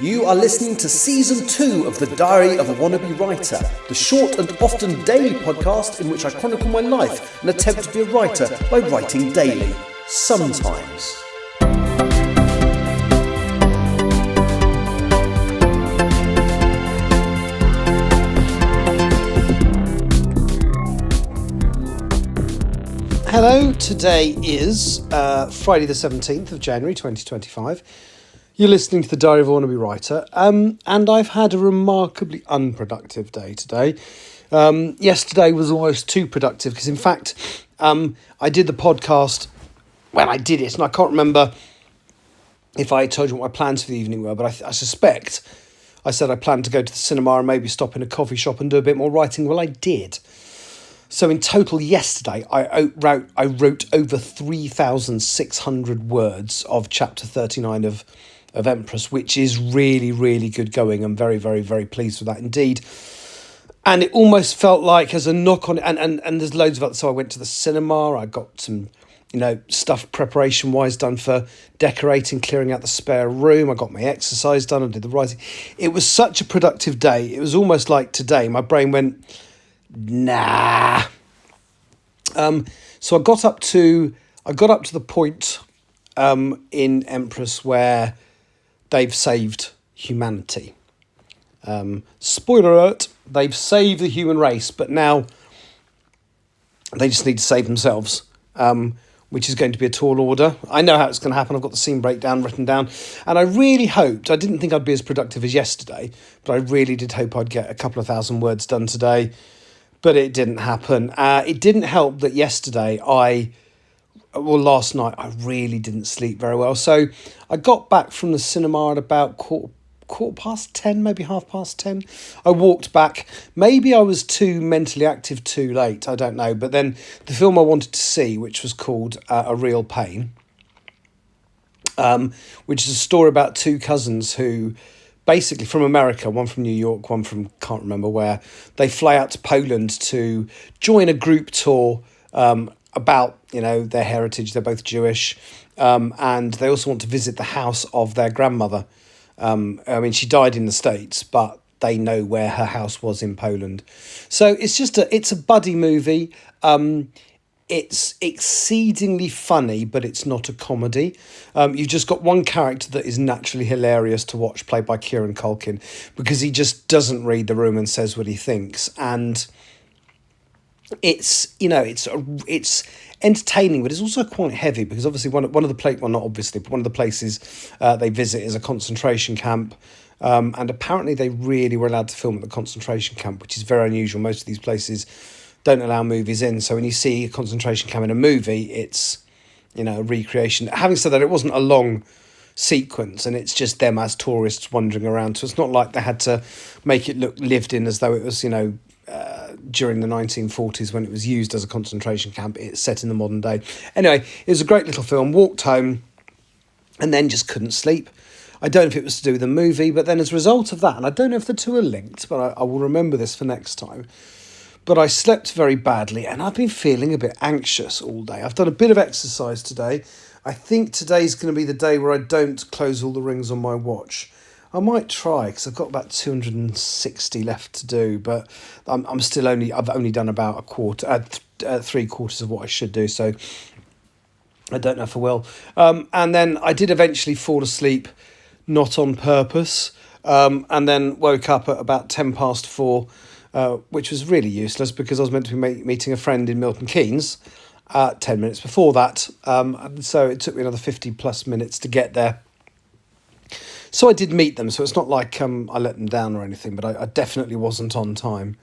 You are listening to Season 2 of The Diary of a Wannabe Writer, the short and often daily podcast in which I chronicle my life and attempt to be a writer by writing daily. Sometimes. Hello, today is Friday the 17th of January 2025. You're listening to The Diary of a Wannabe Writer, and I've had a remarkably unproductive day today. Yesterday was almost too productive because, in fact, I did the podcast when I did it, and I can't remember if I told you what my plans for the evening were, but I suspect I said I planned to go to the cinema and maybe stop in a coffee shop and do a bit more writing. Well, I did. So in total yesterday, I wrote over 3,600 words of chapter 39 of Empress, which is really, really good going. I'm very, very, very pleased with that indeed. And it almost felt like as a knock on, and there's loads of others. So I went to the cinema, I got some, stuff preparation-wise done for decorating, clearing out the spare room. I got my exercise done, I did the writing. It was such a productive day. It was almost like today, my brain went, nah. So I got up to the point in Empress where they've saved humanity. Spoiler alert, they've saved the human race, but now they just need to save themselves, which is going to be a tall order. I know how it's going to happen. I've got the scene breakdown written down, and I really hoped, I didn't think I'd be as productive as yesterday, but I really did hope I'd get a couple of thousand words done today, but it didn't happen. It didn't help that yesterday last night, I really didn't sleep very well. So I got back from the cinema at about quarter past 10, maybe 10:30. I walked back. Maybe I was too mentally active too late. I don't know. But then the film I wanted to see, which was called A Real Pain, which is a story about two cousins who basically from America, one from New York, one from can't remember where, they fly out to Poland to join a group tour about, their heritage. They're both Jewish, and they also want to visit the house of their grandmother. She died in the States, but they know where her house was in Poland. So it's a buddy movie. It's exceedingly funny, but it's not a comedy. You've just got one character that is naturally hilarious to watch, played by Kieran Culkin, because he just doesn't read the room and says what he thinks. And it's entertaining, but it's also quite heavy because obviously one of the places they visit is a concentration camp, and apparently they really were allowed to film at the concentration camp, which is very unusual. Most of these places don't allow movies in, so when you see a concentration camp in a movie, it's a recreation. Having said that, it wasn't a long sequence, and it's just them as tourists wandering around, so it's not like they had to make it look lived in as though it was during the 1940s when it was used as a concentration camp. It's set in the modern day. Anyway, it was a great little film. Walked home and then just couldn't sleep. I don't know if it was to do with the movie, but then as a result of that, and I don't know if the two are linked, but I will remember this for next time, but I slept very badly and I've been feeling a bit anxious all day. I've done a bit of exercise today. I think today's going to be the day where I don't close all the rings on my watch. I might try because I've got about 260 left to do, but I've only done about three quarters of what I should do, so I don't know if I will. And then I did eventually fall asleep, not on purpose, and then woke up at about 4:10, which was really useless because I was meant to be meeting a friend in Milton Keynes 10 minutes before that, and so it took me another 50 plus minutes to get there. So I did meet them, so it's not like I let them down or anything, but I definitely wasn't on time.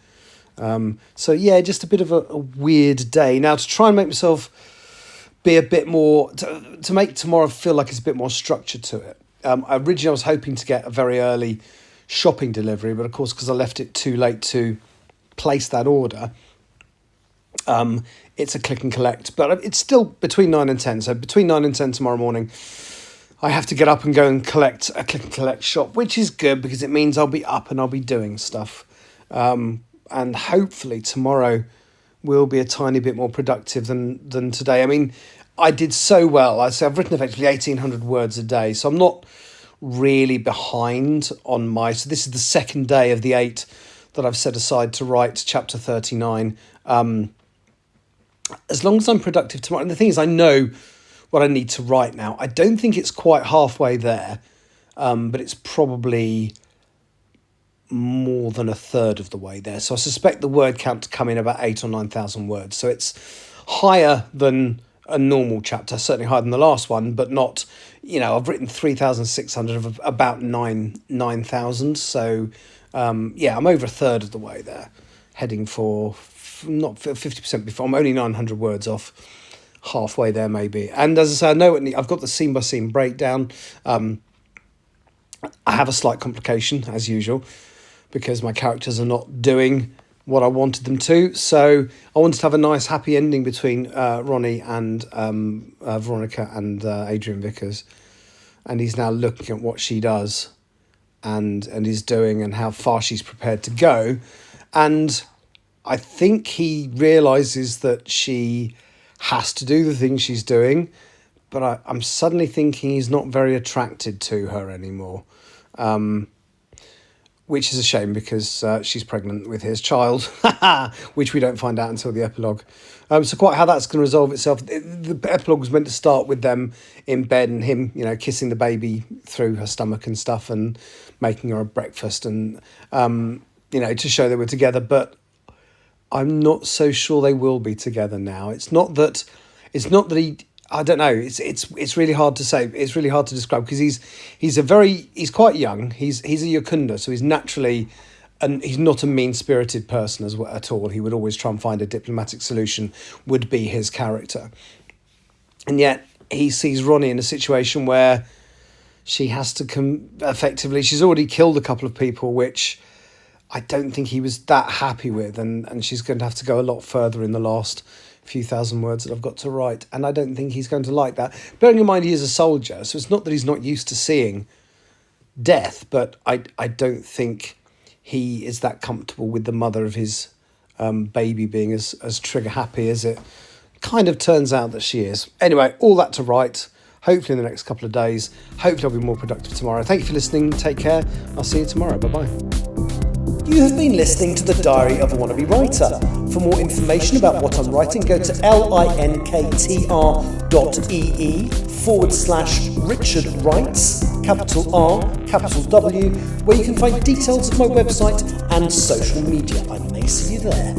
Just a bit of a weird day. Now, to try and make myself be a bit more, to make tomorrow feel like it's a bit more structured to it. Originally, I was hoping to get a very early shopping delivery, but of course, because I left it too late to place that order, it's a click and collect. But it's still between 9 and 10, so between 9 and 10 tomorrow morning, I have to get up and go and collect a click and collect shop, which is good because it means I'll be up and I'll be doing stuff. And hopefully tomorrow will be a tiny bit more productive than today. I mean, I did so well. I've written effectively 1,800 words a day, so I'm not really behind on my... So this is the second day of the 8 that I've set aside to write chapter 39. As long as I'm productive tomorrow... And the thing is, I know what I need to write now. I don't think it's quite halfway there, but it's probably more than a third of the way there. So I suspect the word count to come in about 8,000 or 9,000 words. So it's higher than a normal chapter, certainly higher than the last one, but not, I've written 3,600 of about 9,000. So, I'm over a third of the way there, heading for not 50% before. I'm only 900 words off, halfway there maybe. And as I say, I know I've got the scene by scene breakdown. I have a slight complication as usual, because my characters are not doing what I wanted them to. So I wanted to have a nice happy ending between Ronnie and Veronica and Adrian Vickers. And he's now looking at what she does and is doing and how far she's prepared to go. And I think he realises that she has to do the things she's doing, but I'm suddenly thinking he's not very attracted to her anymore. Which is a shame, because she's pregnant with his child, which we don't find out until the epilogue. So quite how that's going to resolve itself. The epilogue was meant to start with them in bed and him, kissing the baby through her stomach and stuff and making her a breakfast and, to show they were together. But I'm not so sure they will be together now. It's not that he... I don't know. It's really hard to say. It's really hard to describe, because he's quite young. He's a Yakunda, so he's naturally, and he's not a mean-spirited person at all. He would always try and find a diplomatic solution, would be his character. And yet he sees Ronnie in a situation where she has to effectively... She's already killed a couple of people, which I don't think he was that happy with, and she's going to have to go a lot further in the last few thousand words that I've got to write, and I don't think he's going to like that. Bearing in mind he is a soldier, so it's not that he's not used to seeing death, but I don't think he is that comfortable with the mother of his baby being as trigger happy as it kind of turns out that she is. Anyway, all that to write, hopefully in the next couple of days. Hopefully I'll be more productive tomorrow. Thank you for listening. Take care. I'll see you tomorrow. Bye-bye. You have been listening to The Diary of a Wannabe Writer. For more information about what I'm writing, go to linktr.ee/Richard Writes, capital R, capital W, where you can find details of my website and social media. I may see you there.